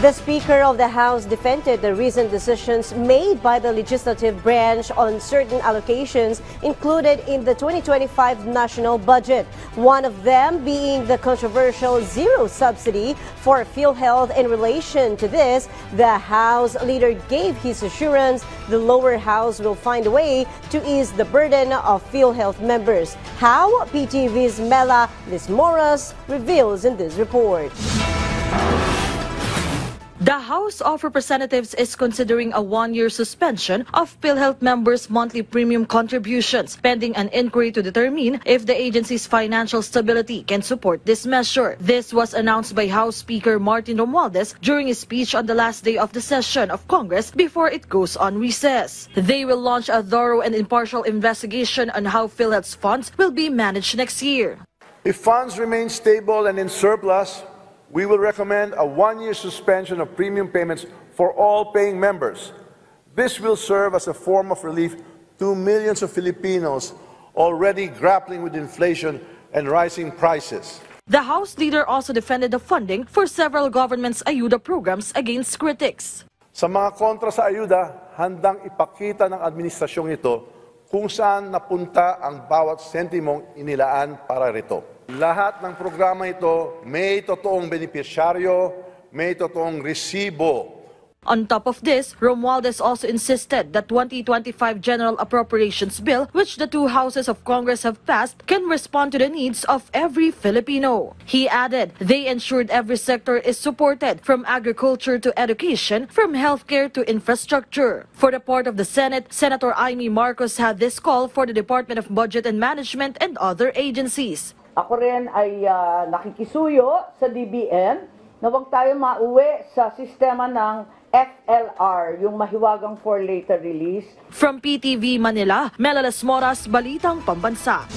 The Speaker of the House defended the recent decisions made by the legislative branch on certain allocations included in the 2025 national budget. One of them being the controversial zero subsidy for PhilHealth. In relation to this, the House leader gave his assurance the lower house will find a way to ease the burden of PhilHealth members. How? PTV's Mela Lismoras reveals in this report. The House of Representatives is considering a one-year suspension of PhilHealth members' monthly premium contributions, pending an inquiry to determine if the agency's financial stability can support this measure. This was announced by House Speaker Martin Romualdez during his speech on the last day of the session of Congress before it goes on recess. They will launch a thorough and impartial investigation on how PhilHealth's funds will be managed next year. If funds remain stable and in surplus, we will recommend a one-year suspension of premium payments for all paying members. This will serve as a form of relief to millions of Filipinos already grappling with inflation and rising prices. The House leader also defended the funding for several government's ayuda programs against critics. Sa mga kontra sa ayuda, handang ipakita ng administrasyong ito kung saan napunta ang bawat sentimong inilaan para rito. Lahat ng programa ito may totoong benepisyaryo, may totoong resibo. On top of this, Romualdez also insisted that 2025 General Appropriations Bill, which the two houses of Congress have passed, can respond to the needs of every Filipino. He added they ensured every sector is supported, from agriculture to education, from healthcare to infrastructure. For the part of the Senate, Senator Amy Marcos had this call for the Department of Budget and Management and other agencies. Ako rin ay nakikisuyo sa DBM na huwag tayo mauwi sa sistema ng FLR, yung mahiwagang for later release. From PTV Manila, Mela Lismoras, Balitang Pambansa.